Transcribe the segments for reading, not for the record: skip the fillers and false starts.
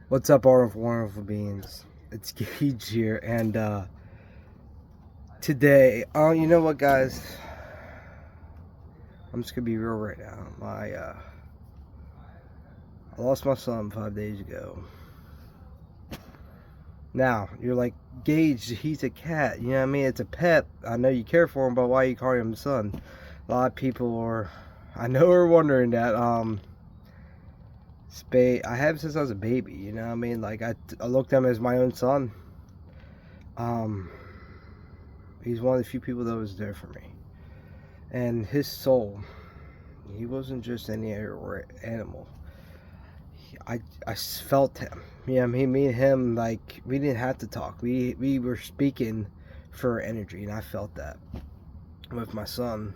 What's up, wonderful beings? It's Gage here, and today, you know what, guys? I'm just gonna be real right now. I lost my son 5 days ago. Now you're like, Gage, he's a cat. You know what I mean? It's a pet. I know you care for him, but why you call him son? A lot of people are wondering that. Spade. I have him since I was a baby. You know what I mean? Like I looked at him as my own son. Um, he's one of the few people that was there for me. And his soul, he wasn't just any other animal. I felt him. Yeah, me and him, like, we didn't have to talk. We were speaking for energy, and I felt that with my son.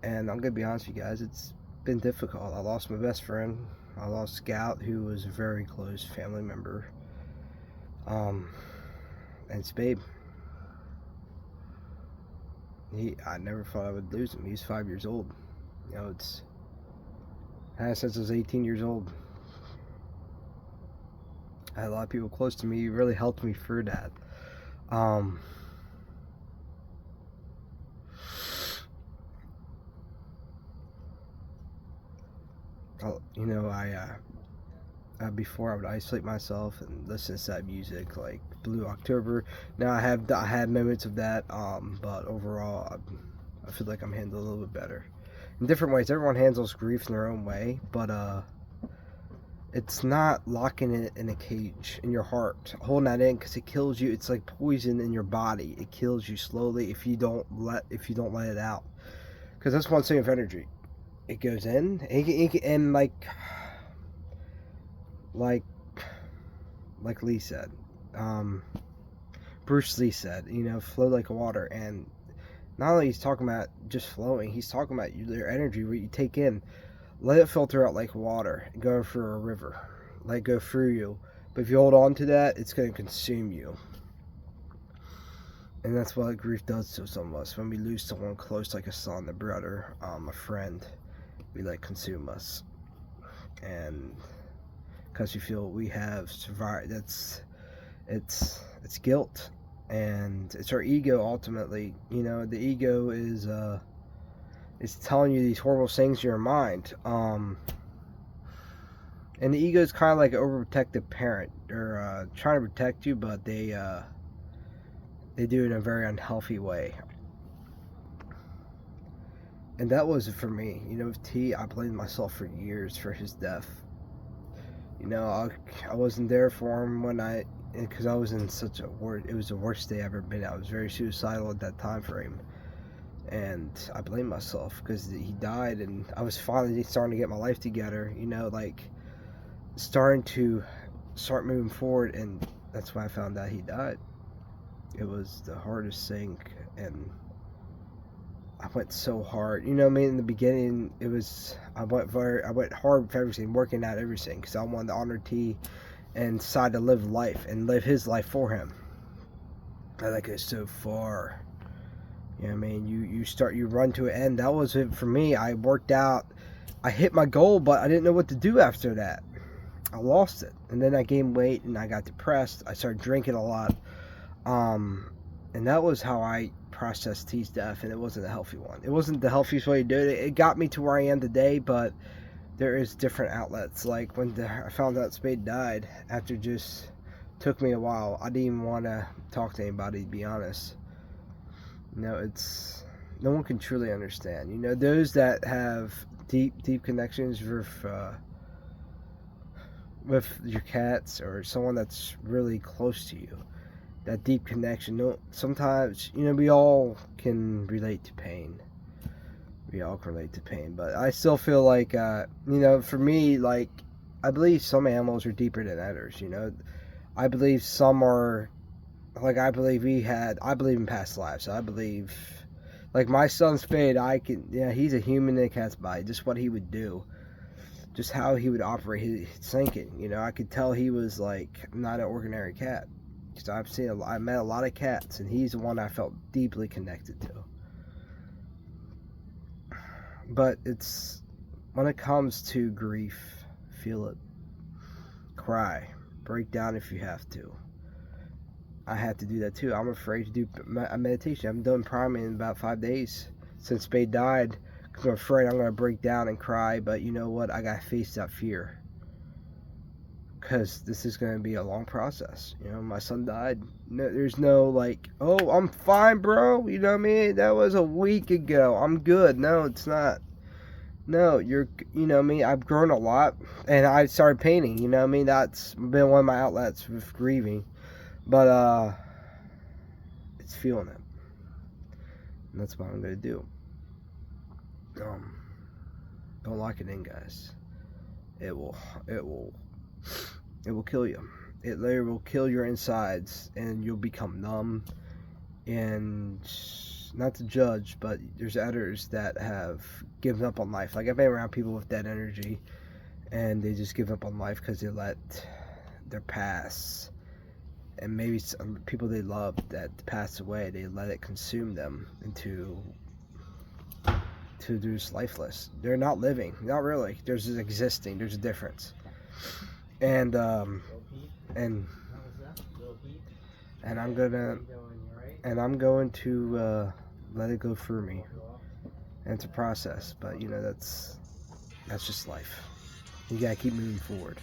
And I'm gonna be honest with you guys, it's been difficult. I lost my best friend. I lost Scout, who was a very close family member. Um, and Spade. I never thought I would lose him. He's 5 years old. You know, it's since I was 18 years old. I had a lot of people close to me really helped me through that. Um, you know, before I would isolate myself and listen to sad music like Blue October. Now I had moments of that, but overall, I feel like I'm handling a little bit better in different ways. Everyone handles grief in their own way, but it's not locking it in a cage in your heart, holding that in, because it kills you. It's like poison in your body. It kills you slowly if you don't let it out. Because that's one thing of energy. It goes in, and like Lee said, um, Bruce Lee said, flow like water. And not only he's talking about just flowing, he's talking about your energy, what you take in. Let it filter out like water going through a river. Let it go through you. But if you hold on to that, it's going to consume you. And that's what grief does to some of us. When we lose someone close, like a son, a brother, a friend, we let consume us. And because we feel we have survived, it's guilt, and it's our ego ultimately. The ego is telling you these horrible things in your mind. And the ego is kind of like an overprotective parent. They're trying to protect you, but they do it in a very unhealthy way. And that was it for me. With T, I blamed myself for years for his death. I wasn't there for him because I was in such it was the worst day I've ever been. I was very suicidal at that time frame. And I blame myself because he died, and I was finally starting to get my life together, starting to start moving forward, and that's when I found out he died. It was the hardest thing, and I went so hard. You know what I mean? In the beginning, I went hard with everything, working out everything, because I wanted to honor T and decide to live life and live his life for him. I like it so far. You know what I mean? You run to an end. That was it for me. I worked out. I hit my goal, but I didn't know what to do after that. I lost it. And then I gained weight and I got depressed. I started drinking a lot. And that was how I processed T's death, and it wasn't a healthy one. It wasn't the healthiest way to do it. It got me to where I am today, but there is different outlets. Like when I found out Spade died, after just took me a while. I didn't even want to talk to anybody, to be honest. It's no one can truly understand. Those that have deep connections with your cats or someone that's really close to you. That deep connection. No, sometimes we all can relate to pain. We all can relate to pain, but I still feel like for me, like, I believe some animals are deeper than others. I believe some are like I believe in past lives. I believe, like, my son Spade, he's a human in a cat's body. Just what he would do, just how he would operate his thinking. I could tell he was like not an ordinary cat. Because I met a lot of cats, and he's the one I felt deeply connected to. But it's when it comes to grief, feel it. cry, break down if you have to. I had to do that too. I'm afraid to do a meditation. I haven't done priming in about 5 days since Spade died because I'm afraid I'm going to break down and cry. But you know what? I got to face that fear because this is going to be a long process. You know, my son died. No, there's no like, oh, I'm fine, bro. You know what I mean? That was a week ago. I'm good. No, it's not. No, you know what I mean? I've grown a lot and I started painting. You know what I mean? That's been one of my outlets with grieving. But, it's feeling it. And that's what I'm going to do. Don't lock it in, guys. It will, it will, it will kill you. It literally will kill your insides, and you'll become numb. And not to judge, but there's others that have given up on life. Like I've been around people with dead energy, and they just give up on life because they let their past, and maybe some people they loved that passed away, they let it consume them into to just lifeless. They're not living, not really. They're just existing. There's a difference, and and and I'm going to let it go through me, and it's a process. But you know that's just life. You gotta keep moving forward.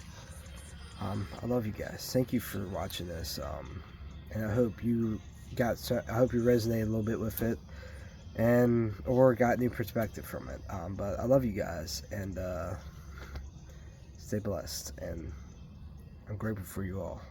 I love you guys. Thank you for watching this. And I hope you resonated a little bit with it, and or got new perspective from it. But I love you guys, and stay blessed. And I'm grateful for you all.